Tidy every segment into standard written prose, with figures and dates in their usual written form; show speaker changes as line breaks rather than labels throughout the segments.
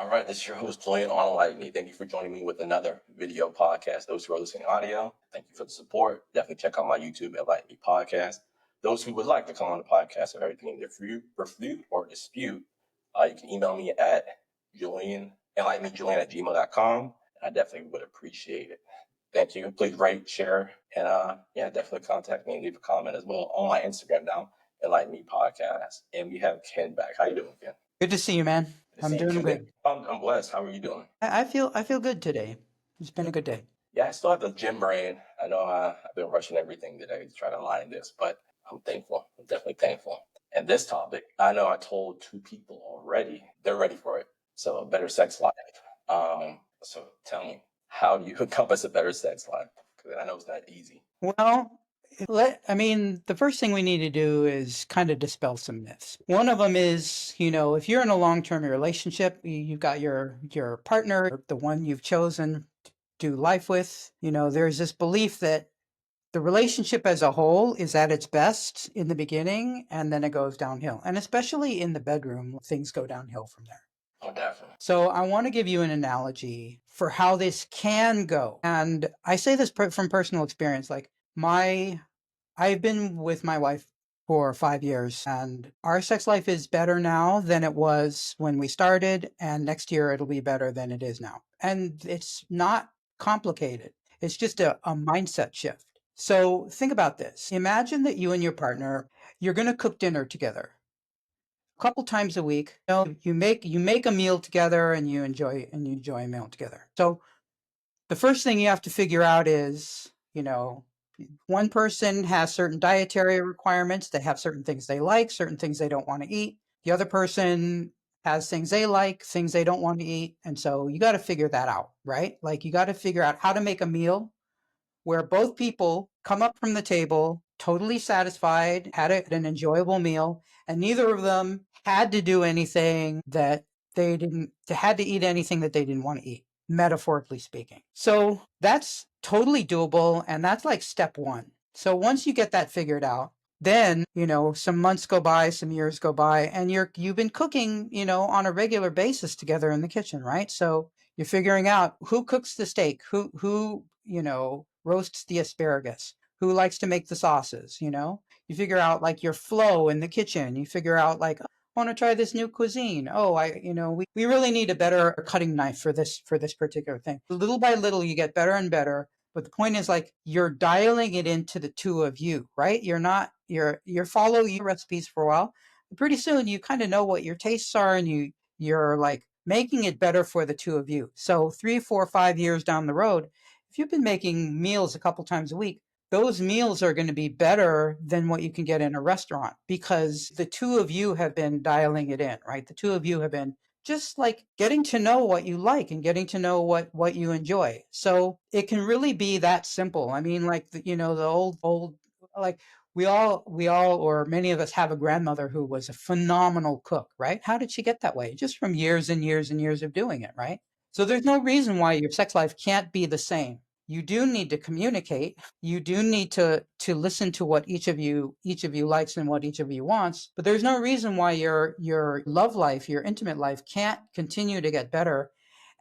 All right, this is your host, Julian on Enlighten Me. Thank you for joining me with another video podcast. Those who are listening audio, thank you for the support. Definitely check out my YouTube, Enlighten Me podcast. Those who would like to come on the podcast or everything in their refute or dispute, you can email me at enlightenmejulian at gmail.com. I definitely would appreciate it. Thank you. Please rate, share, and definitely contact me and leave a comment as well on my Instagram now, Enlighten Me Podcast. And we have Ken back. How you doing, Ken?
Good to see you, man. I'm doing good.
I'm blessed. How are you doing?
I feel good today. It's been a good day.
Yeah, I still have the gym brain. I know I've been rushing everything today to try to align this, but I'm thankful. I'm definitely thankful. And this topic, I know I told 2 people already. They're ready for it. So a better sex life. So tell me, how do you encompass a better sex life? Because I know it's not easy.
Well, the first thing we need to do is kind of dispel some myths. One of them is, if you're in a long-term relationship, you've got your partner, the one you've chosen to do life with, there's this belief that the relationship as a whole is at its best in the beginning, and then it goes downhill. And especially in the bedroom, things go downhill from there.
Oh, definitely.
So I want to give you an analogy for how this can go. And I say this from personal experience. I've been with my wife for 5 years, and our sex life is better now than it was when we started. And next year it'll be better than it is now. And it's not complicated. It's just a mindset shift. So think about this. Imagine that you and your partner, you're going to cook dinner together a couple times a week. You make a meal together and you enjoy a meal together. So the first thing you have to figure out is, one person has certain dietary requirements. They have certain things they like, certain things they don't want to eat. The other person has things they like, things they don't want to eat. And so you got to figure that out, right? Like you got to figure out how to make a meal where both people come up from the table totally satisfied, had an enjoyable meal, and neither of them had to do anything that had to eat anything that they didn't want to eat, metaphorically speaking. So that's totally doable, and that's like step one. So once you get that figured out, then, some months go by, some years go by, and you've been cooking, on a regular basis together in the kitchen, right? So you're figuring out who cooks the steak, who roasts the asparagus, who likes to make the sauces, You figure out like your flow in the kitchen. You figure out like, I want to try this new cuisine. Oh, we really need a better cutting knife for this particular thing. Little by little, you get better and better. But the point is like you're dialing it into the two of you, right? You're following your recipes for a while. But pretty soon you kind of know what your tastes are, and you're like making it better for the two of you. So 3, 4, 5 years down the road, if you've been making meals a couple times a week, those meals are going to be better than what you can get in a restaurant because the two of you have been dialing it in, right? The two of you have been just like getting to know what you like and getting to know what you enjoy. So it can really be that simple. I mean, like, the old, like we all, or many of us have a grandmother who was a phenomenal cook, right? How did she get that way? Just from years and years and years of doing it, right? So there's no reason why your sex life can't be the same. You do need to communicate. You do need to listen to what each of you likes and what each of you wants. But there's no reason why your love life, your intimate life, can't continue to get better.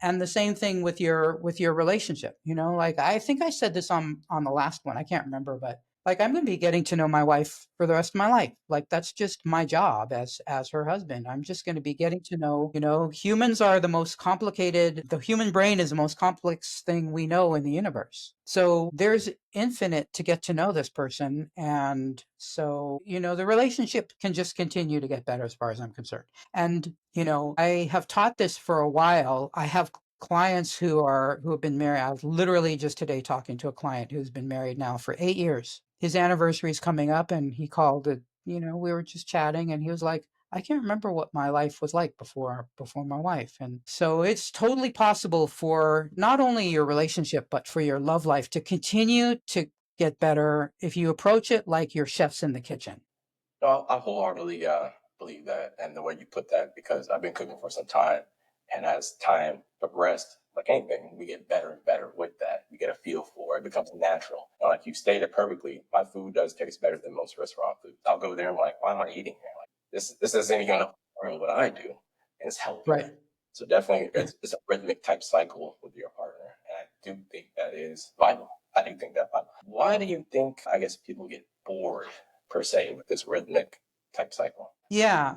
And the same thing with your relationship. Like I think I said this on the last one. I can't remember, but like I'm going to be getting to know my wife for the rest of my life. Like that's just my job as her husband. I'm just going to be getting to know, humans are the most complicated. The human brain is the most complex thing we know in the universe. So there's infinite to get to know this person. And so, the relationship can just continue to get better as far as I'm concerned. And, I have taught this for a while. I have clients who have been married. I was literally just today talking to a client who's been married now for 8 years. His anniversary is coming up, and he called it, we were just chatting, and he was like, I can't remember what my life was like before my wife. And so it's totally possible for not only your relationship, but for your love life to continue to get better if you approach it like you're chefs in the kitchen.
No, I wholeheartedly believe that, and the way you put that, because I've been cooking for some time, and as time progressed, like anything, we get better and better with that. We get a feel for it. It becomes natural. And like you stated perfectly, my food does taste better than most restaurant food. I'll go there and I'm like, why am I eating here? Like this isn't even going to what I do, and it's healthy.
Right.
So definitely, it's a rhythmic type cycle with your partner, and I do think that is vital. I do think that vital. Why do you think, I guess, people get bored per se with this rhythmic type cycle?
Yeah,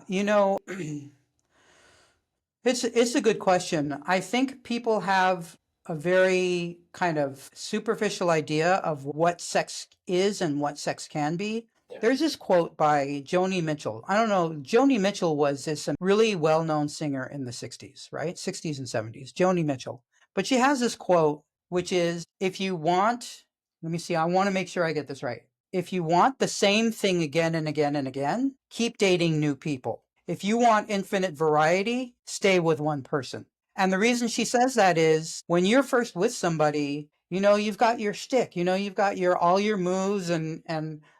it's a good question. I think people have a very kind of superficial idea of what sex is and what sex can be.
Yeah,
There's this quote by Joni Mitchell. I don't know. Joni Mitchell was this really well-known singer in the 60s, right? 60s and 70s. Joni Mitchell. But she has this quote, which is, if you want, let me see, I want to make sure I get this right. If you want the same thing again and again and again, keep dating new people. If you want infinite variety, stay with one person. And the reason she says that is when you're first with somebody, you've got your shtick, you've got your all your moves and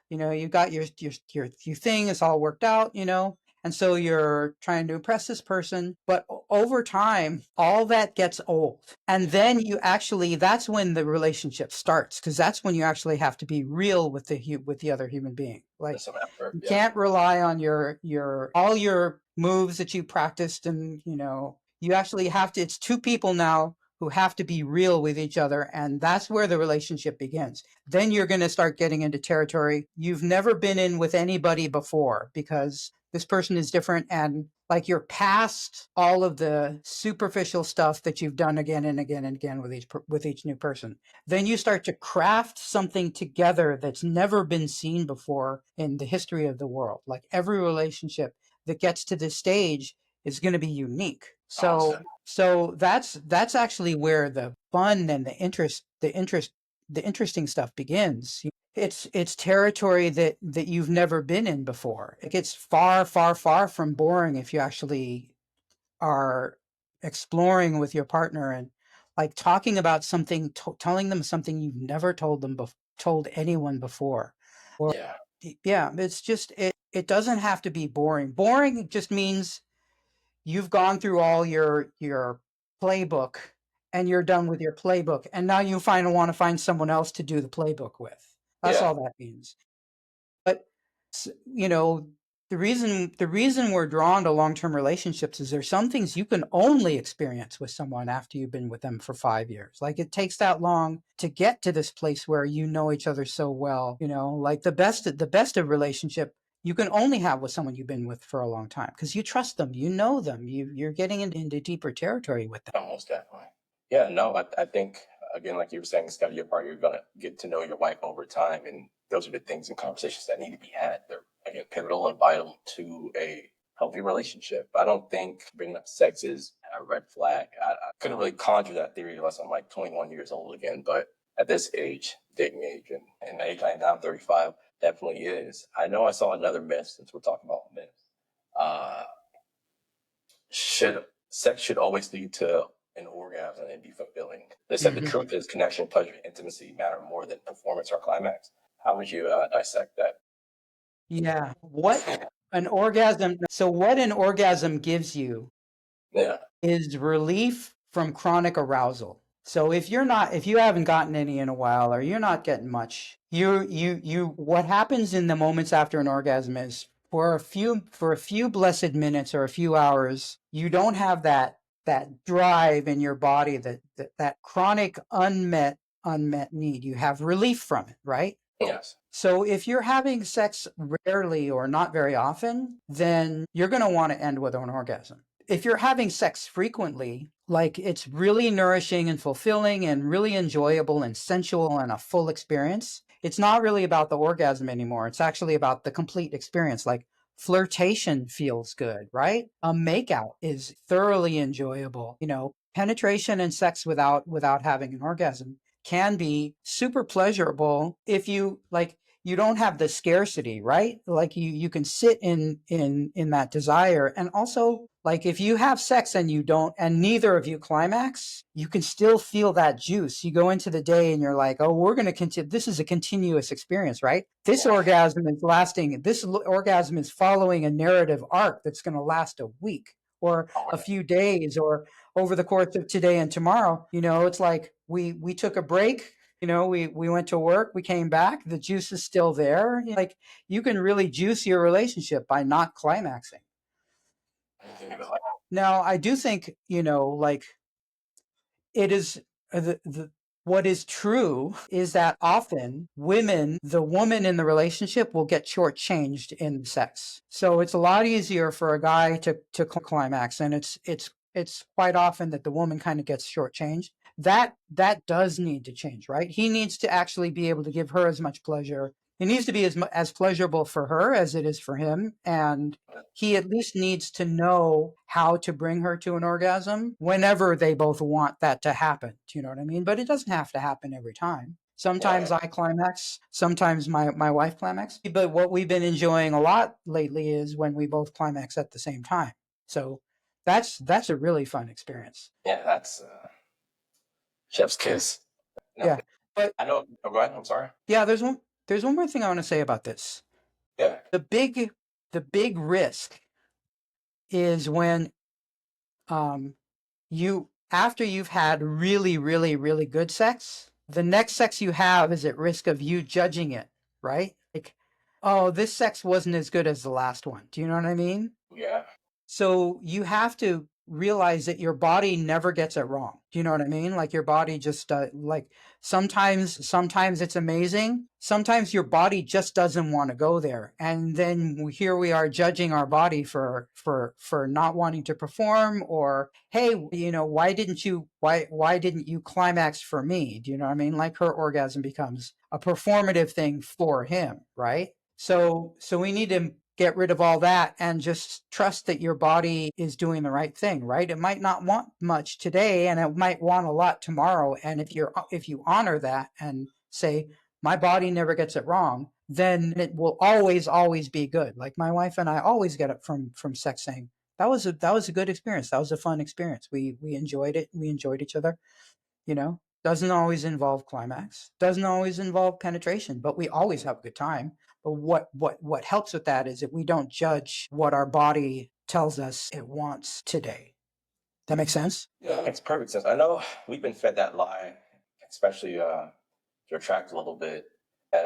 you've got your thing is all worked out, and so you're trying to impress this person, but over time, all that gets old. And then that's when the relationship starts, because that's when you actually have to be real with the other human being. Like,
there's some effort.
you
Yeah,
can't rely on your all your moves that you practiced, and you actually have to. It's two people now who have to be real with each other, and that's where the relationship begins. Then you're going to start getting into territory you've never been in with anybody before, because this person is different, and like you're past all of the superficial stuff that you've done again and again and again with each new person. Then you start to craft something together that's never been seen before in the history of the world. Like, every relationship that gets to this stage is going to be unique.
almost.
So that's actually where the fun and the interesting stuff begins. It's territory that you've never been in before. It gets far, far, far from boring if you actually are exploring with your partner and like talking about something, telling them something you've never told anyone before. Or
Yeah,
yeah, it's just it doesn't have to be boring. Boring just means you've gone through all your playbook and you're done with your playbook, and now you want to find someone else to do the playbook with. That's
yeah.
all that means. But you know, the reason we're drawn to long-term relationships is there's some things you can only experience with someone after you've been with them for 5 years. Like, it takes that long to get to this place where you know each other so well. Like the best of relationship you can only have with someone you've been with for a long time, because you trust them, you know them, you're getting into deeper territory with them.
Almost definitely. Yeah, no, I think, again, like you were saying, study your part, you're gonna get to know your wife over time, and those are the things and conversations that need to be had. They're, again, pivotal and vital to a healthy relationship. I don't think bringing up sex is a red flag. I couldn't really conjure that theory unless I'm like 21 years old again, but at this age, dating age, and the age I am now, 35, definitely is. I know I saw another myth, since we're talking about myths. Uh, should sex should always lead to an orgasm and be fulfilling? They said the
Mhm.
truth is connection, pleasure, intimacy matter more than performance or climax. How would you dissect that?
Yeah. What an orgasm gives you
Yeah,
is relief from chronic arousal. So if you haven't gotten any in a while, or you're not getting much, what happens in the moments after an orgasm is, for a few blessed minutes or a few hours, you don't have that drive in your body, that chronic unmet need. You have relief from it, right?
yes,
So if you're having sex rarely or not very often, then you're going to want to end with an orgasm. If you're having sex frequently, like, it's really nourishing and fulfilling and really enjoyable and sensual and a full experience, it's not really about the orgasm anymore. It's actually about the complete experience. Like, flirtation feels good, right? A makeout is thoroughly enjoyable. Penetration and sex without having an orgasm can be super pleasurable if you don't have the scarcity, right? Like, you can sit in that desire. And also, like, if you have sex and you don't, and neither of you climax, you can still feel that juice. You go into the day and you're like, oh, we're going to continue. This is a continuous experience, right?
yeah,
This orgasm is following a narrative arc that's going to last a week or
oh,
a
yeah.
few days or over the course of today and tomorrow. It's like we took a break. We went to work, we came back, the juice is still there. Like, you can really juice your relationship by not climaxing. Now, I do think, like it is what is true is that often the woman in the relationship will get shortchanged in sex. So it's a lot easier for a guy to climax, and it's quite often that the woman kind of gets shortchanged. That does need to change, right? He needs to actually be able to give her as much pleasure. It needs to be as pleasurable for her as it is for him, and he at least needs to know how to bring her to an orgasm whenever they both want that to happen. Do you know what I mean? But it doesn't have to happen every time. Sometimes I climax, sometimes my wife climax. But what we've been enjoying a lot lately is when we both climax at the same time. So that's a really fun experience.
Yeah, that's chef's kiss. No,
Yeah. But
I know. Oh, go ahead. I'm sorry.
yeah, there's one more thing I want to say about this.
Yeah.
The big risk is when um you after you've had really, really, really good sex, the next sex you have is at risk of you judging it, right? Like, oh, this sex wasn't as good as the last one. Do you know what I mean?
Yeah.
So you have to realize that your body never gets it wrong. Do you know what I mean? Like your body just like sometimes it's amazing. Sometimes your body just doesn't want to go there. And then here we are judging our body for not wanting to perform, or hey, why didn't you climax for me? Do you know what I mean? Like her orgasm becomes a performative thing for him, right? So we need to get rid of all that and just trust that your body is doing the right thing, right? It might not want much today and it might want a lot tomorrow. And if you honor that and say, my body never gets it wrong, then it will always be good. Like my wife and I always get it from sex saying, that was a good experience. That was a fun experience. We enjoyed it. We enjoyed each other. Doesn't always involve climax, doesn't always involve penetration, but we always have a good time. But what helps with that is that we don't judge what our body tells us it wants today. That makes sense?
Yeah, it makes perfect sense. I know we've been fed that lie, especially to retract a little bit, that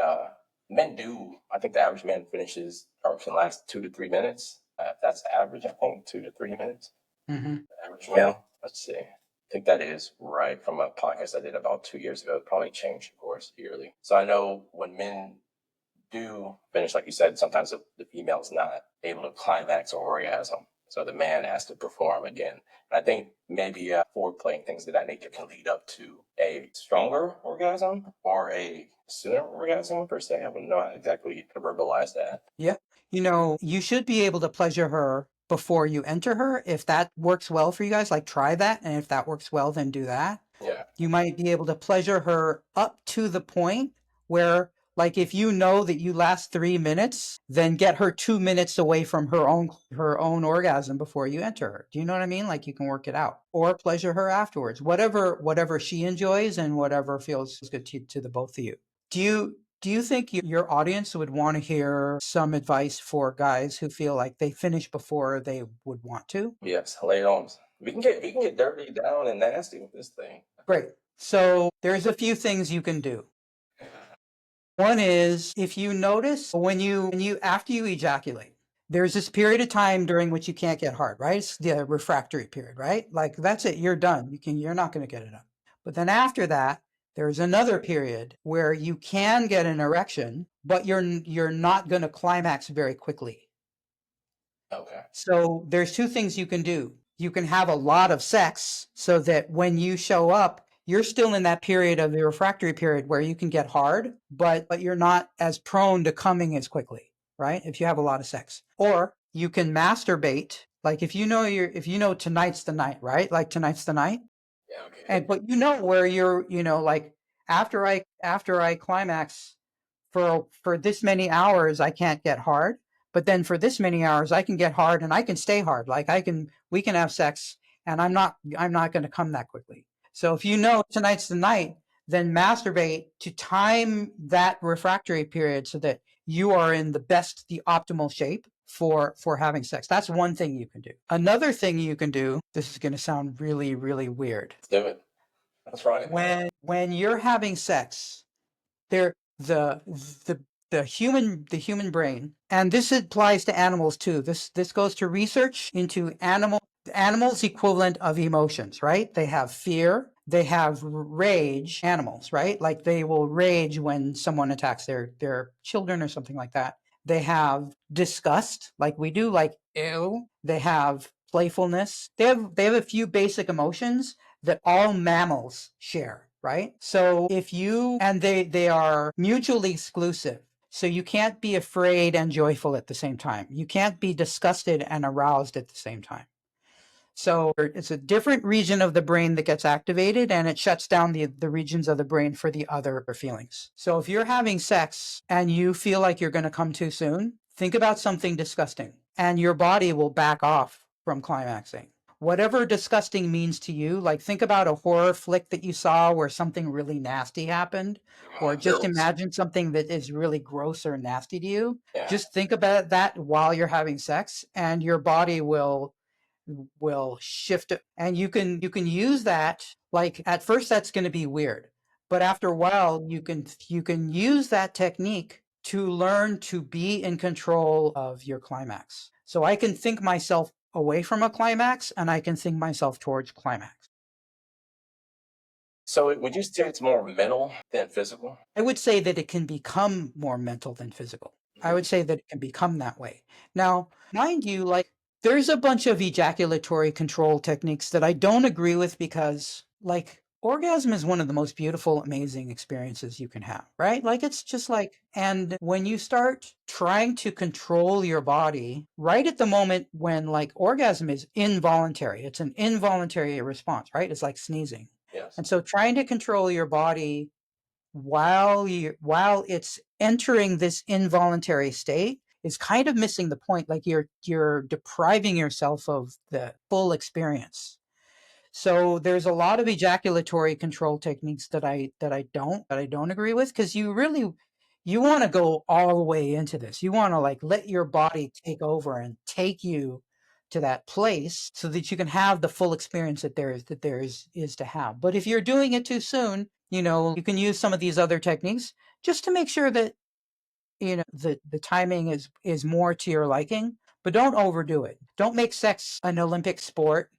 men do. I think the average man finishes or can last 2 to 3 minutes. That's average, I think, 2 to 3 minutes.
Mm-hmm.
Average male. Let's see. I think that is right from a podcast I did about 2 years ago. It probably changed, of course, yearly. So I know when men do finish, like you said, sometimes the female is not able to climax or orgasm. So the man has to perform again. And I think maybe foreplay and things of that nature can lead up to a stronger orgasm or a sooner orgasm, per se. I wouldn't know how exactly to verbalize that.
Yeah. You should be able to pleasure her before you enter her. If that works well for you guys, like try that. And if that works well, then do that.
Yeah.
You might be able to pleasure her up to the point where, like, if you know that you last 3 minutes, then get her 2 minutes away from her own orgasm before you enter her. Do you know what I mean? Like you can work it out, or pleasure her afterwards, whatever she enjoys and whatever feels good to the both of you. Do you think your audience would want to hear some advice for guys who feel like they finish before they would want to?
Yes. Lay it on. We can get dirty down and nasty with this thing.
Great. So there's a few things you can do. One is, if you notice when you after you ejaculate, there's this period of time during which you can't get hard, right? It's the refractory period, right? Like that's it, you're done. You're not going to get it up. But then after that, there's another period where you can get an erection, but you're not going to climax very quickly.
Okay.
So there's two things you can do. You can have a lot of sex so that when you show up, you're still in that period of the refractory period where you can get hard, but you're not as prone to coming as quickly, right? If you have a lot of sex. Or you can masturbate. Like if you know tonight's the night, right? Like tonight's the night.
Yeah. Okay.
But where like after I climax for this many hours I can't get hard, but then for this many hours I can get hard and I can stay hard. Like we can have sex and I'm not going to come that quickly. So if you know tonight's the night, then masturbate to time that refractory period so that you are in the optimal shape for having sex. That's one thing you can do. Another thing you can do, this is going to sound really, really weird.
Let's do it. That's right.
When you're having sex, there the the human brain, and this applies to animals too. This goes to research into animals equivalent of emotions, right? They have fear, they have rage, animals, right? Like they will rage when someone attacks their children or something like that. They have disgust, like we do, like ew. They have playfulness. They have a few basic emotions that all mammals share, right? So if you and they are mutually exclusive. So you can't be afraid and joyful at the same time. You can't be disgusted and aroused at the same time. So it's a different region of the brain that gets activated, and it shuts down the regions of the brain for the other feelings. So if you're having sex and you feel like you're going to come too soon, think about something disgusting and your body will back off from climaxing. Whatever disgusting means to you, like think about a horror flick that you saw where something really nasty happened, or just imagine something that is really gross or nasty to you.
Yeah.
Just think about that while you're having sex, and your body will shift it, and you can use that. Like at first that's going to be weird, but after a while you can use that technique to learn to be in control of your climax. So I can think myself away from a climax and I can think myself towards climax.
So would you say it's more mental than physical?
I would say that it can become more mental than physical. I would say that it can become that way. Now, mind you, like there's a bunch of ejaculatory control techniques that I don't agree with because like orgasm is one of the most beautiful, amazing experiences you can have, right? Like it's just like, and when you start trying to control your body right at the moment when like orgasm is involuntary, it's an involuntary response, right? It's like sneezing.
Yes.
And so trying to control your body while it's entering this involuntary state is kind of missing the point. Like you're depriving yourself of the full experience. So there's a lot of ejaculatory control techniques that I don't agree with, because you want to go all the way into this. You want to like let your body take over and take you to that place so that you can have the full experience that there is to have. But if you're doing it too soon, you can use some of these other techniques just to make sure that the timing is more to your liking, but don't overdo it. Don't make sex an Olympic sport.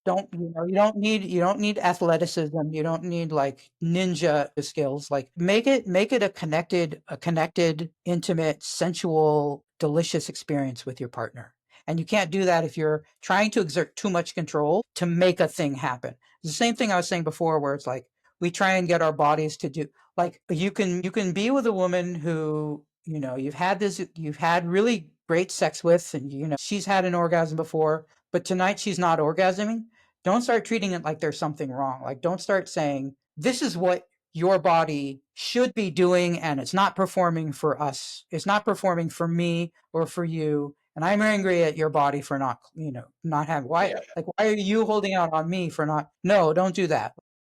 You don't need athleticism. You don't need like ninja skills. Like make it a connected, intimate, sensual, delicious experience with your partner. And you can't do that if you're trying to exert too much control to make a thing happen. It's the same thing I was saying before, where it's like we try and get our bodies to do, like you can be with a woman who you've had really great sex with, and she's had an orgasm before, but tonight she's not orgasming. Don't start treating it like there's something wrong. Like don't start saying this is what your body should be doing and it's not performing for us. It's not performing for me or for you. And I'm angry at your body for not having, why,
Yeah.
like, why are you holding out on me for not, no, don't do that.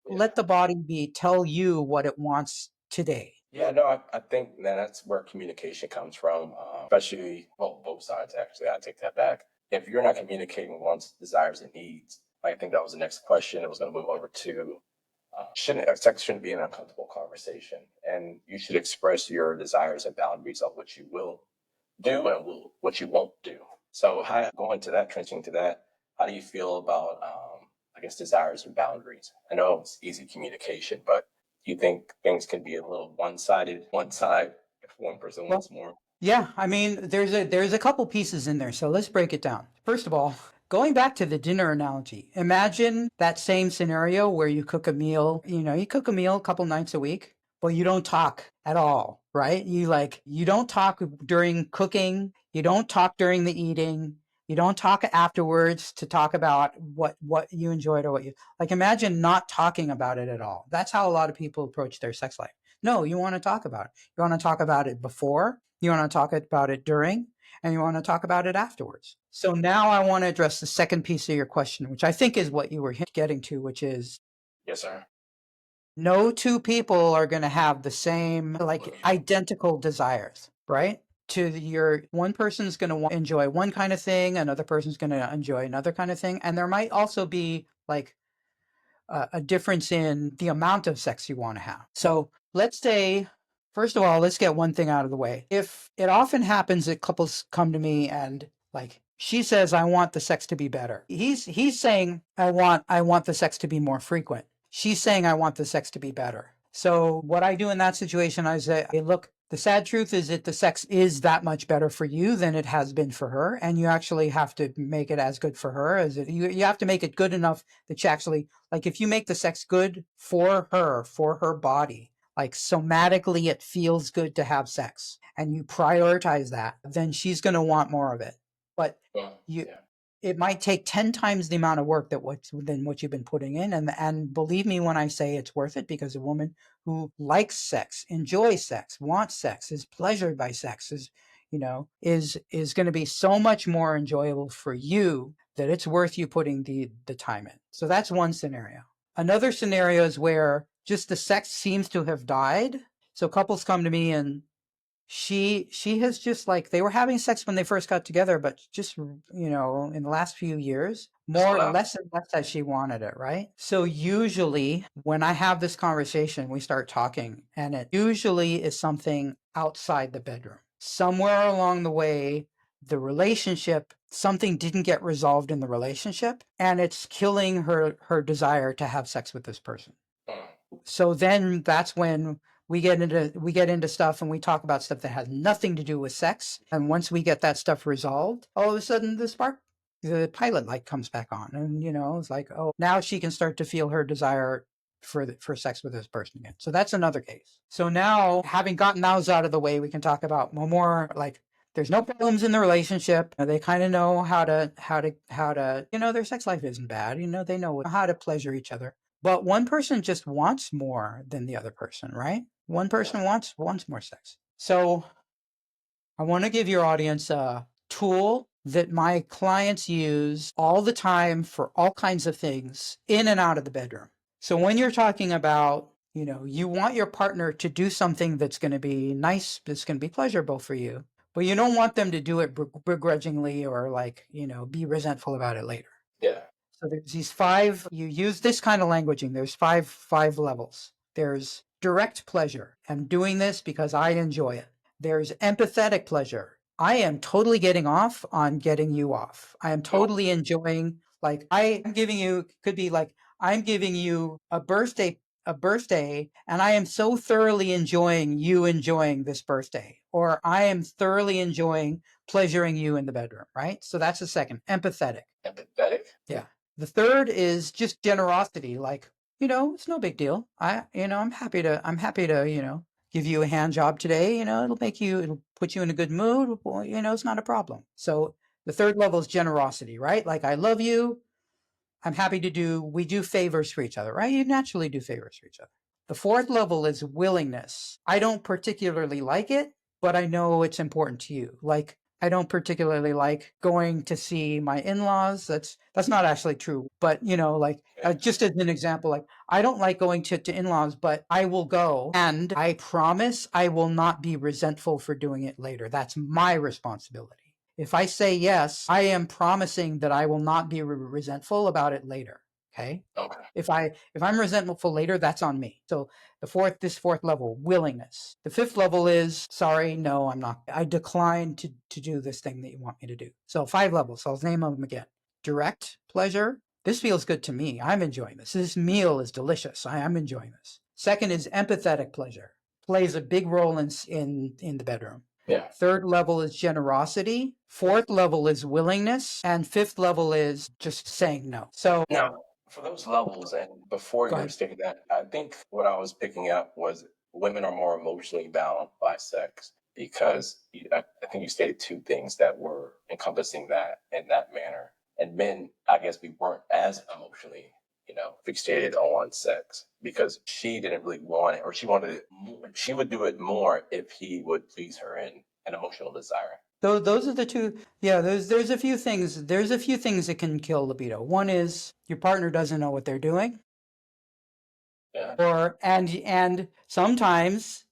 Yeah.
Let the body tell you what it wants today.
Yeah, no, I think that's where communication comes from, especially, well, both sides, actually. I take that back. If you're not communicating one's desires and needs, I think that was the next question. It was going to move over to sex shouldn't be an uncomfortable conversation, and you should express your desires and boundaries of what you will do and what you won't do. So, going to that, trenching to that, how do you feel about, I guess, desires and boundaries? I know it's easy communication, but do you think things can be a little one-sided, one side if one person
Well,
wants more?
yeah, I mean, there's a couple pieces in there, so let's break it down. First of all, going back to the dinner analogy, imagine that same scenario where you cook a meal a couple nights a week, but you don't talk at all, right? You don't talk during cooking, you don't talk during the eating, you don't talk afterwards to talk about what you enjoyed or what you like. Imagine not talking about it at all. That's how a lot of people approach their sex life. No, you want to talk about it. You want to talk about it before, you want to talk about it during, and you want to talk about it afterwards. So now I want to address the second piece of your question, which I think is what you were getting to, which is
Yes, sir.
no two people are going to have the same, like identical desires, right? To your one person's going to enjoy one kind of thing, another person's going to enjoy another kind of thing, and there might also be like a difference in the amount of sex you want to have. So let's say First of all, let's get one thing out of the way. If it often happens that couples come to me and like she says, I want the sex to be better. He's saying I want the sex to be more frequent. She's saying I want the sex to be better. So what I do in that situation, I say, hey, look, the sad truth is that the sex is that much better for you than it has been for her. And you actually have to make it as good for her as it, you have to make it good enough that she actually, like if you make the sex good for her body, like somatically it feels good to have sex and you prioritize that, then she's going to want more of it. But you,
Yeah.
it might take 10 times the amount of work than what you've been putting in. And believe me when I say it's worth it, because a woman who likes sex, enjoys sex, wants sex, is pleasured by sex, is going to be so much more enjoyable for you that it's worth you putting the time in. So that's one scenario. Another scenario is where just the sex seems to have died. So couples come to me and she has just like, they were having sex when they first got together, but just, in the last few years, more less and less as she wanted it, right? So usually when I have this conversation, we start talking, and it usually is something outside the bedroom. Somewhere along the way, the relationship, something didn't get resolved in the relationship, and it's killing her desire to have sex with this person. So then that's when we get into stuff, and we talk about stuff that has nothing to do with sex. And once we get that stuff resolved, all of a sudden the pilot light comes back on, and it's like, oh, now she can start to feel her desire for sex with this person again. So that's another case. So now, having gotten those out of the way, we can talk about more like, there's no problems in the relationship. They kind of know how to their sex life isn't bad. They know how to pleasure each other. But one person just wants more than the other person, right? One person wants more sex. So I want to give your audience a tool that my clients use all the time for all kinds of things in and out of the bedroom. So when you're talking about, you want your partner to do something that's going to be nice, that's going to be pleasurable for you, but you don't want them to do it begrudgingly or like, be resentful about it later.
Yeah.
So there's these five, you use this kind of languaging. There's five levels. There's direct pleasure. I'm doing this because I enjoy it. There's empathetic pleasure. I am totally getting off on getting you off. I am totally enjoying, like I'm giving you, could be like, I'm giving you a birthday, and I am so thoroughly enjoying you enjoying this birthday, or I am thoroughly enjoying pleasuring you in the bedroom, right? So that's the second, empathetic.
Empathetic?
Yeah. The third is just generosity, like, it's no big deal. I'm happy to, give you a hand job today. It'll put you in a good mood. Well, it's not a problem. So the third level is generosity, right? Like, I love you. I'm happy we do favors for each other, right? You naturally do favors for each other. The fourth level is willingness. I don't particularly like it, but I know it's important to you. Like, I don't particularly like going to see my in-laws. That's not actually true, but just as an example, like I don't like going to in-laws, but I will go, and I promise I will not be resentful for doing it later. That's my responsibility. If I say yes, I am promising that I will not be resentful about it later. Okay.
Okay.
If I'm resentful later, that's on me. So this fourth level, willingness. The fifth level is, sorry, no, I'm not. I decline to do this thing that you want me to do. So 5 levels. So I'll name them again. Direct pleasure. This feels good to me. I'm enjoying this. This meal is delicious. I am enjoying this. Second is empathetic pleasure. Plays a big role in the bedroom.
Yeah.
Third level is generosity. Fourth level is willingness. And fifth level is just saying no. So
Now, for those levels, and before
go
you were
ahead.
stating that, I think what I was picking up was women are more emotionally bound by sex because I think you stated two things that were encompassing that in that manner. And men, I guess we weren't as emotionally, fixated on sex because she didn't really want it, or she wanted it more. She would do it more if he would please her in an emotional desire.
So those are the two. Yeah, there's a few things. There's a few things that can kill libido. One is your partner doesn't know what they're doing,
Yeah.
or and sometimes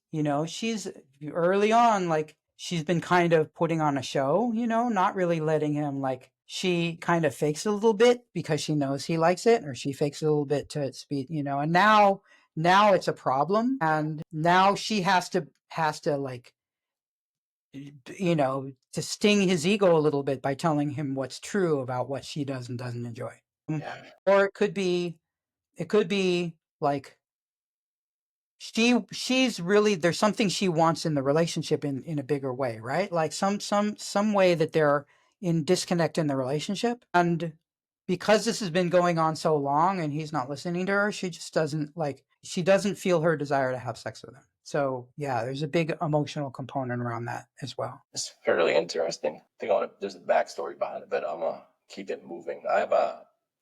she's early on, like she's been kind of putting on a show, not really letting him, like she kind of fakes it a little bit because she knows he likes it, or she fakes it a little bit to speed, and now now it's a problem, and now she has to like, to sting his ego a little bit by telling him what's true about what she does and doesn't enjoy.
Yeah.
Or it could be like she's really, there's something she wants in the relationship in a bigger way, right? Like some way that they're in disconnect in the relationship, and because this has been going on so long and he's not listening to her, she doesn't feel her desire to have sex with him. So yeah, there's a big emotional component around that as well.
It's fairly interesting. There's a backstory behind it, but I'm gonna keep it moving. I have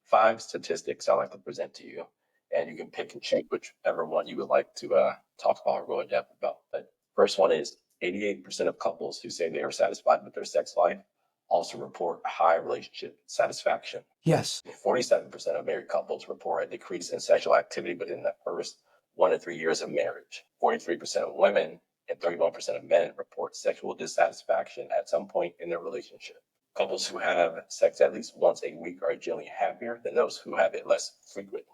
5 statistics I like to present to you, and you can pick and choose whichever one you would like to talk about or go in depth about. But first one is 88% of couples who say they are satisfied with their sex life also report high relationship satisfaction.
Yes.
47% of married couples report a decrease in sexual activity within the first 1 to 3 years of marriage. 43% of women and 31% of men report sexual dissatisfaction at some point in their relationship. Couples who have sex at least once a week are generally happier than those who have it less frequently.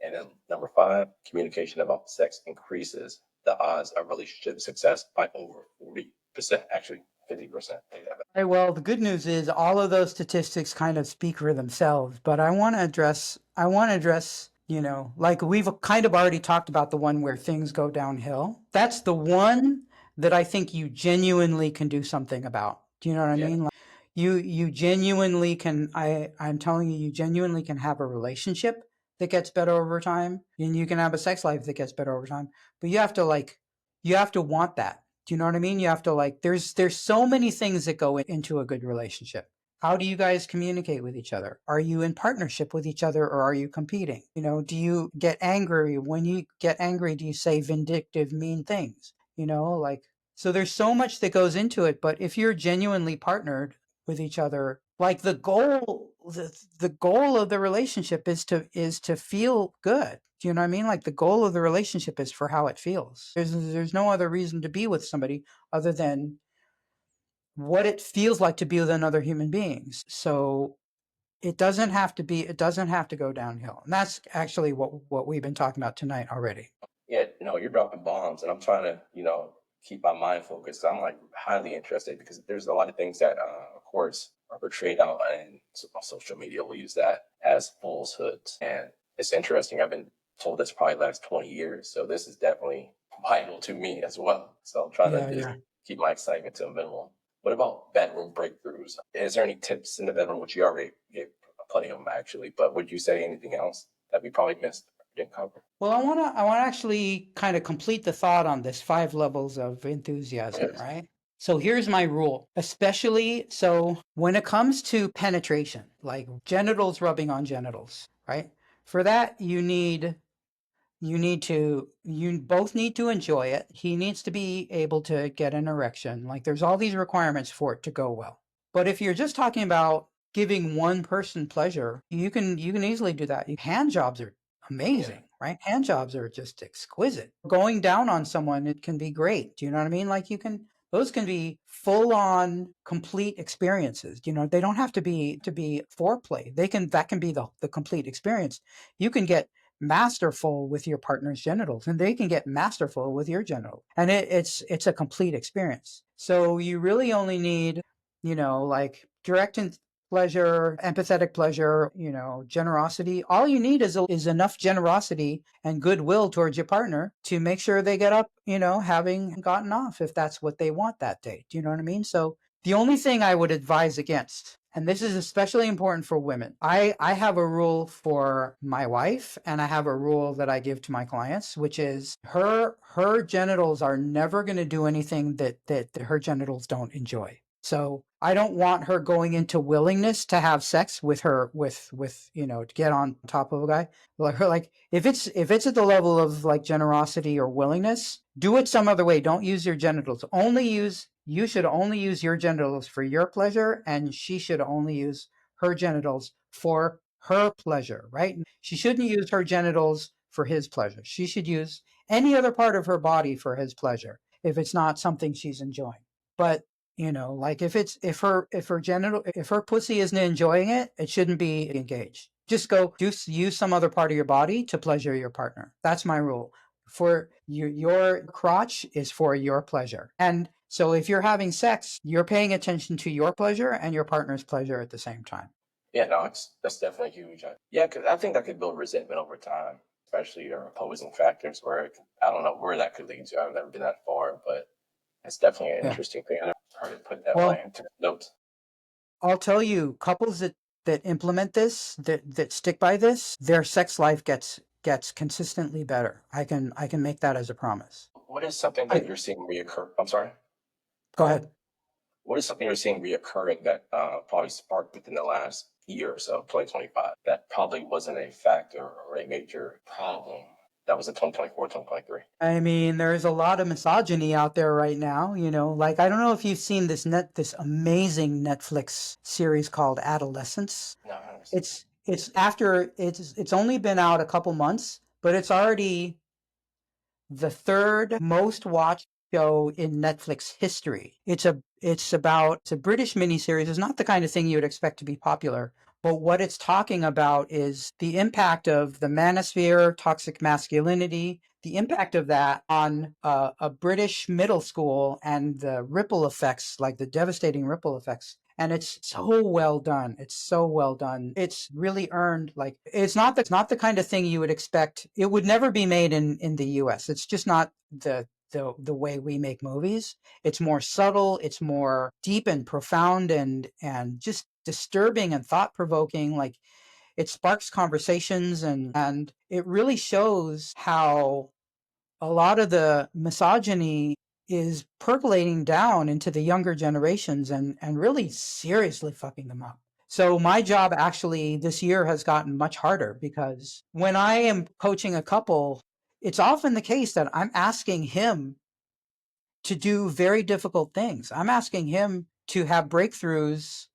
And then number 5, communication about sex increases the odds of relationship success by over 40%, actually 50%.
Right, well, the good news is all of those statistics kind of speak for themselves, but I want to address, like we've kind of already talked about the one where things go downhill. That's the one that I think you genuinely can do something about. Do you know what I
Yeah.
mean? Like, you genuinely can, I'm telling you, you genuinely can have a relationship that gets better over time, and you can have a sex life that gets better over time. But you have to want that. Do you know what I mean? You have to, like, there's so many things that go into a good relationship. How do you guys communicate with each other? Are you in partnership with each other, or are you competing? Do you get angry? When you get angry, do you say vindictive, mean things? Like, so there's so much that goes into it, but if you're genuinely partnered with each other, like the goal of the relationship is to feel good. Do you know what I mean? Like, the goal of the relationship is for how it feels. There's no other reason to be with somebody other than what it feels like to be with another human being. So it doesn't have to go downhill. And that's actually what we've been talking about tonight already.
Yeah, you're dropping bombs, and I'm trying to, keep my mind focused. I'm like highly interested because there's a lot of things that, of course, are portrayed out and on social media. We'll use that as falsehoods, and it's interesting. I've been told this probably the last 20 years, so this is definitely vital to me as well. So I'm trying to just keep my excitement to a minimum. What about bedroom breakthroughs? Is there any tips in the bedroom, which you already gave plenty of them actually, but would you say anything else that we probably missed or didn't cover?
Well, I want to actually kind of complete the thought on this 5 levels of enthusiasm,
Yes.
right? So here's my rule, especially so when it comes to penetration, like genitals rubbing on genitals, right? For that, you both need to enjoy it. He needs to be able to get an erection. Like, there's all these requirements for it to go well. But if you're just talking about giving one person pleasure, you can easily do that. Hand jobs are amazing, right? Hand jobs are just exquisite. Going down on someone, it can be great. Do you know what I mean? Like, those can be full on complete experiences. They don't have to be foreplay. That can be the complete experience. You can get masterful with your partner's genitals, and they can get masterful with your genitals, and it's a complete experience. So you really only need, like, direct and pleasure, empathetic pleasure, generosity. All you need is enough generosity and goodwill towards your partner to make sure they get up, having gotten off, if that's what they want that day. Do you know what I mean? So the only thing I would advise against, and this is especially important for women, I have a rule for my wife, and I have a rule that I give to my clients, which is her genitals are never going to do anything that her genitals don't enjoy. So I don't want her going into willingness to have sex with to get on top of a guy. Like, if it's at the level of, like, generosity or willingness, do it some other way. Don't use your genitals. You should only use your genitals for your pleasure, and she should only use her genitals for her pleasure, right? She shouldn't use her genitals for his pleasure. She should use any other part of her body for his pleasure if it's not something she's enjoying. But, like, if her pussy isn't enjoying it, it shouldn't be engaged. Just go use some other part of your body to pleasure your partner. That's my rule. For your crotch is for your pleasure. And so if you're having sex, you're paying attention to your pleasure and your partner's pleasure at the same time.
Yeah, no, that's definitely huge. Yeah, because I think that could build resentment over time, especially your opposing factors. Where I don't know where that could lead to. I've never been that far, but it's definitely an
Yeah.
interesting thing. I never heard it put that
Well,
way into notes.
I'll tell you, couples that implement this, that stick by this, their sex life gets consistently better. I can make that as a promise.
What is something that
I
you're seeing reoccur? I'm sorry.
Go
Go ahead.
ahead.
What is something you're seeing reoccurring that probably sparked within the last year or so, 2025, that probably wasn't a factor or a major problem that was in 2024, 2023?
I mean, there's a lot of misogyny out there right now, like I don't know if you've seen this amazing Netflix series called Adolescence.
No, I haven't seen it.
It's only been out a couple months, but it's already the third most watched show in Netflix history. It's a British miniseries. It's not the kind of thing you would expect to be popular, but what it's talking about is the impact of the manosphere, toxic masculinity, the impact of that on a British middle school and the ripple effects, like the devastating ripple effects. And it's so well done. It's so well done. It's really earned, like it's not the kind of thing you would expect. It would never be made in the US. It's just not the way we make movies. It's more subtle, it's more deep and profound and just disturbing and thought provoking. Like it sparks conversations and it really shows how a lot of the misogyny is percolating down into the younger generations and really seriously fucking them up. So my job actually this year has gotten much harder because when I am coaching a couple, it's often the case that I'm asking him to do very difficult things. I'm asking him to have breakthroughs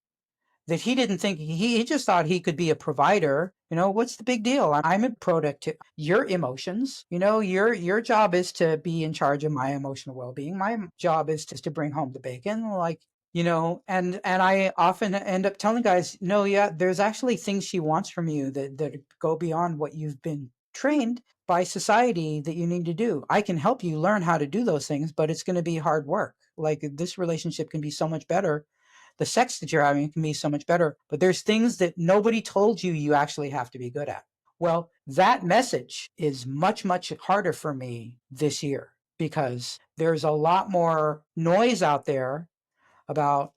that he didn't think he just thought he could be a provider. What's the big deal? I'm a product. Your emotions, your job is to be in charge of my emotional well-being. My job is to bring home the bacon, like, and I often end up telling guys, no, yeah, there's actually things she wants from you that go beyond what you've been trained by society that you need to do. I can help you learn how to do those things, but it's going to be hard work. Like this relationship can be so much better, the sex that you're having can be so much better, but there's things that nobody told you you actually have to be good at. Well, that message is much, much harder for me this year because there's a lot more noise out there about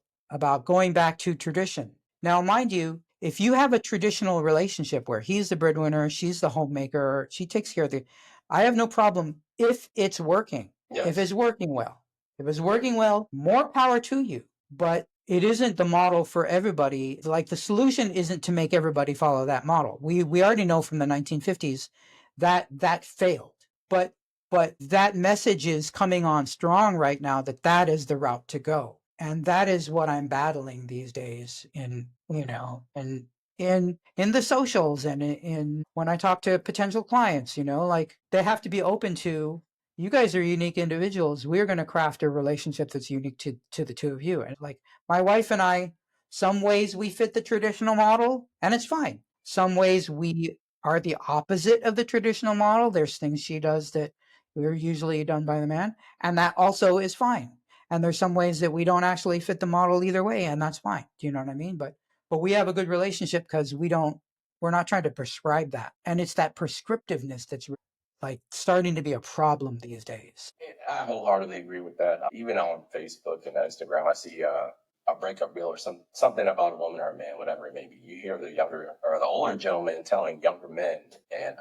going back to tradition. Now, mind you, if you have a traditional relationship where he's the breadwinner, she's the homemaker, she takes care of the, I have no problem if it's working. If
Yes.
it's working well. If it's working well, more power to you. But it isn't the model for everybody. Like the solution isn't to make everybody follow that model. We already know from the 1950s that that failed. But that message is coming on strong right now that that is the route to go. And that is what I'm battling these days in the socials and in when I talk to potential clients, like they have to be open to, you guys are unique individuals. We're going to craft a relationship that's unique to the two of you. And like my wife and I, some ways we fit the traditional model and it's fine. Some ways we are the opposite of the traditional model. There's things she does that we're usually done by the man, and that also is fine. And there's some ways that we don't actually fit the model either way, and that's fine. Do you know what I mean? But we have a good relationship because we're not trying to prescribe that. And it's that prescriptiveness that's like starting to be a problem these days.
I wholeheartedly agree with that. Even on Facebook and Instagram, I see a breakup reel or something about a woman or a man, whatever it may be. You hear the younger or the older gentleman telling younger men, and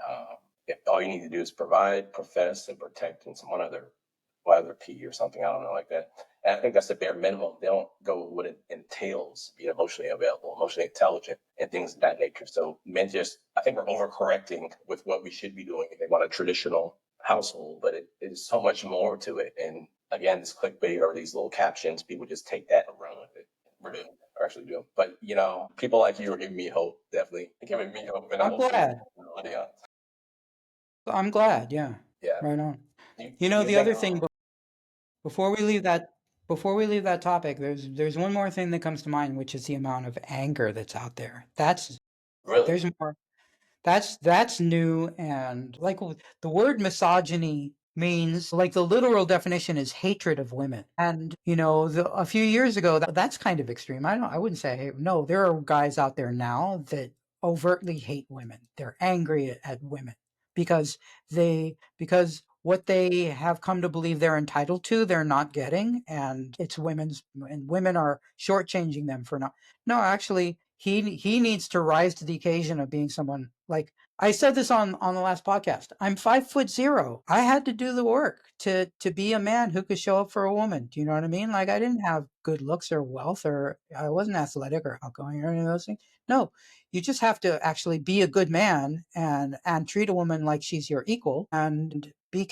if all you need to do is provide, profess, and protect, and some one other, whether P or something, I don't know, like that. And I think that's the bare minimum. They don't go with what it entails, being emotionally available, emotionally intelligent, and things of that nature. So men just, I think we're overcorrecting with what we should be doing if they want a traditional household, but it is so much more to it. And again, this clickbait or these little captions, people just take that and run with it. We're doing, or actually doing. But people like you are giving me hope, definitely giving me hope, and
I'm
hopefully,
glad.
yeah,
I'm glad. Yeah.
yeah.
Right on.
Do you
The
think?
other thing before we leave that topic, there's one more thing that comes to mind, which is the amount of anger that's out there.
Really?
There's more. That's new. And like the word misogyny means, like, the literal definition is hatred of women. And a few years ago, that's kind of extreme. I wouldn't say, no, there are guys out there now that overtly hate women. They're angry at women because because what they have come to believe they're entitled to, they're not getting, and women are shortchanging them for not. No, actually, he needs to rise to the occasion of being someone like. I said this on the last podcast. I'm 5'0". I had to do the work to be a man who could show up for a woman. Do you know what I mean? Like, I didn't have good looks or wealth, or I wasn't athletic or outgoing or any of those things. No, you just have to actually be a good man and treat a woman like she's your equal, and be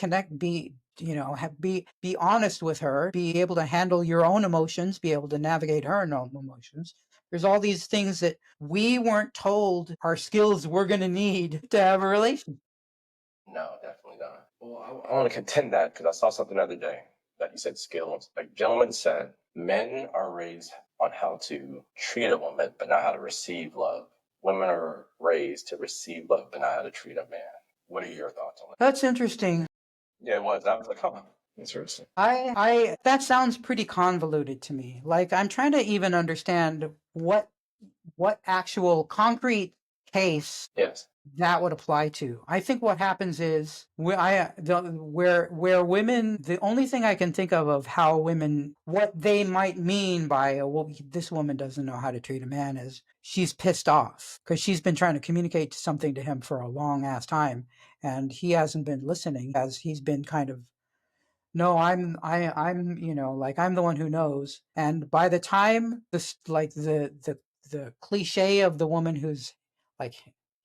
honest with her, be able to handle your own emotions, be able to navigate her own emotions. There's all these things that we weren't told are skills we're going to need to have a relationship.
No, definitely not. Well, I want to contend that because I saw something the other day that you said skills. A gentleman said men are raised on how to treat a woman, but not how to receive love. Women are raised to receive love, but not how to treat a man. What are your thoughts on that?
That's interesting.
Yeah, it was. I was like, huh, interesting.
I that sounds pretty convoluted to me. Like, I'm trying to even understand what actual concrete case
Yes.
that would apply to. I think what happens is where women, the only thing I can think of how women, what they might mean by, well, this woman doesn't know how to treat a man, is she's pissed off because she's been trying to communicate something to him for a long ass time, and he hasn't been listening, as he's been kind of, no, I'm like, I'm the one who knows. And by the time this, like, the cliche of the woman who's like,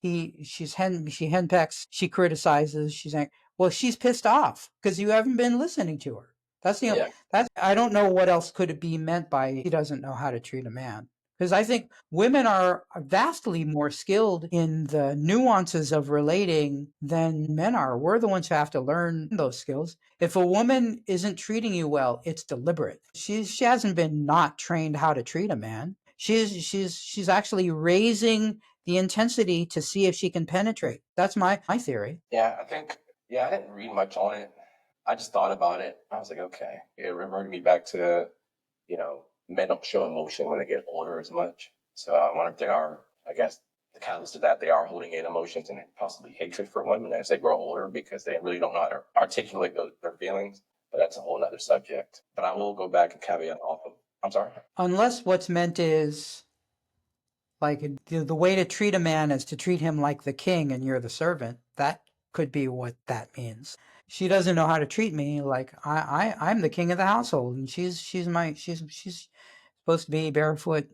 she henpecks, she criticizes, well, she's pissed off because you haven't been listening to her.
Yeah.
That's, I don't know what else could it be meant by he doesn't know how to treat a man. Because I think women are vastly more skilled in the nuances of relating than men are. We're the ones who have to learn those skills. If a woman isn't treating you well, it's deliberate. She hasn't been not trained how to treat a man. She's actually raising the intensity to see if she can penetrate. That's my theory.
Yeah, I didn't read much on it. I just thought about it. I was like, okay. It reverted me back to, men don't show emotion when they get older as much. So I wonder if they are, I guess, the catalyst of that, they are holding in emotions and possibly hatred for women as they grow older because they really don't know how to articulate their feelings. But that's a whole other subject. But I will go back and caveat off of, I'm sorry.
Unless what's meant is, like, the way to treat a man is to treat him like the king and you're the servant. That could be what that means. She doesn't know how to treat me like I'm the king of the household, and she's supposed to be barefoot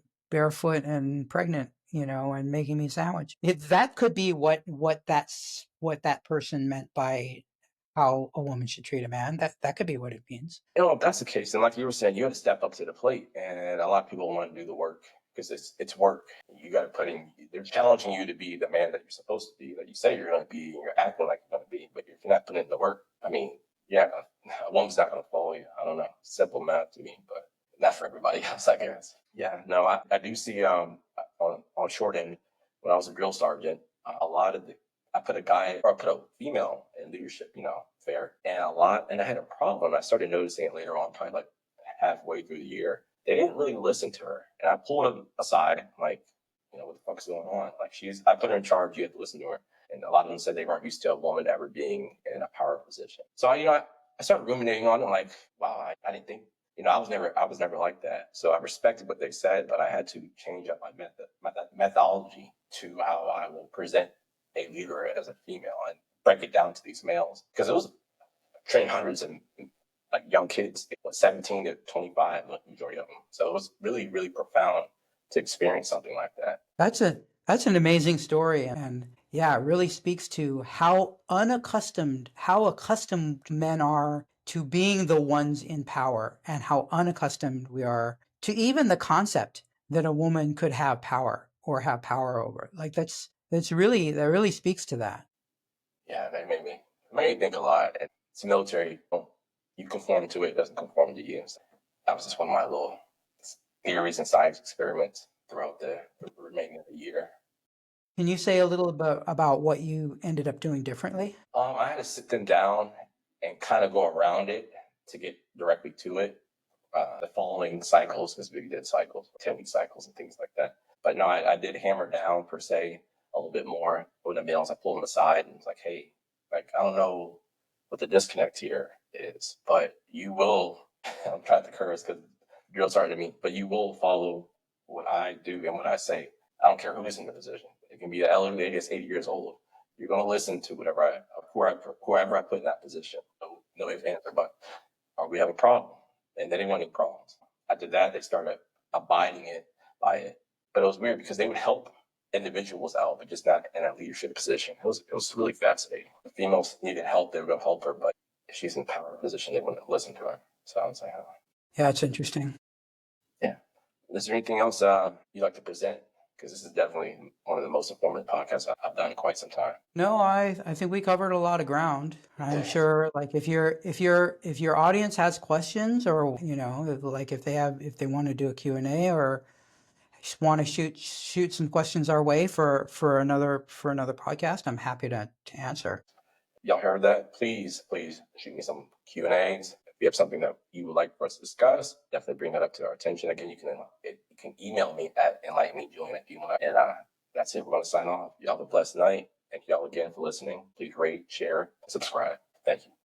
and pregnant, and making me a sandwich. That could be what that person meant by how a woman should treat a man. That could be what it means.
If that's the case, then like you were saying, you have to step up to the plate, and a lot of people want to do the work because it's work. You got to put in. They're challenging you to be the man that you're supposed to be, that you say you're going to be, and you're acting like you're going to be. But if you're not putting in the work, I mean, yeah, a woman's not going to follow you. I don't know, simple math to me, but not for everybody else, I guess. Yeah, no, I do see on short end when I was a drill sergeant, a lot of the I put a female in leadership, fair, and I had a problem. I started noticing it later on, probably like halfway through the year. They didn't really listen to her, and I pulled them aside, like, what the fuck's going on? Like, I put her in charge. You have to listen to her, and a lot of them said they weren't used to a woman ever being in a power position. So I started ruminating on it, like, wow, I didn't think. I was never like that. So I respected what they said, but I had to change up my methodology to how I will present a leader as a female and break it down to these males, because it was trained hundreds of like young kids, 17 to 25, like majority of them. So it was really, really profound to experience something like that.
That's an amazing story, and yeah, it really speaks to how accustomed men are to being the ones in power, and how unaccustomed we are to even the concept that a woman could have power or have power over. Like, that really speaks to that.
Yeah, that made me think a lot. It's military. You conform to it, it doesn't conform to you. So that was just one of my little theories and science experiments throughout the remaining of the year.
Can you say a little bit about what you ended up doing differently?
I had to sit them down and kind of go around it to get directly to it. The following cycles, because we did cycles, 10-week cycles and things like that. But no, I did hammer down per se a little bit more. When the males, I pulled them aside and was like, hey, like, I don't know what the disconnect here is, but you will, I'm trying to curse because drill sergeant me, but you will follow what I do and what I say. I don't care who's in the position. It can be an elderly lady that's 80 years old. You're going to listen to whoever I put in that position. No ifs, ands, or buts. Or we have a problem, and they didn't want any problems. After that, they started abiding it by it. But it was weird because they would help individuals out, but just not in a leadership position. It was really fascinating. The females needed help; they would help her, but if she's in power position, they wouldn't listen to her. So I was like, oh,
Yeah, it's interesting.
yeah. Is there anything else you'd like to present? Because this is definitely one of the most informative podcasts I've done in quite some time.
No, I think we covered a lot of ground. I'm sure, like, if your audience has questions, or like if they want to do a Q&A, or just want to shoot some questions our way for another podcast, I'm happy to answer.
Y'all heard that? Please shoot me some Q&As. If you have something that you would like for us to discuss, definitely bring that up to our attention. Again, you can email me at Enlighten Me, Julian, if you want. And that's it. We're going to sign off. Y'all have a blessed night. Thank y'all again for listening. Please rate, share, and subscribe. Thank you.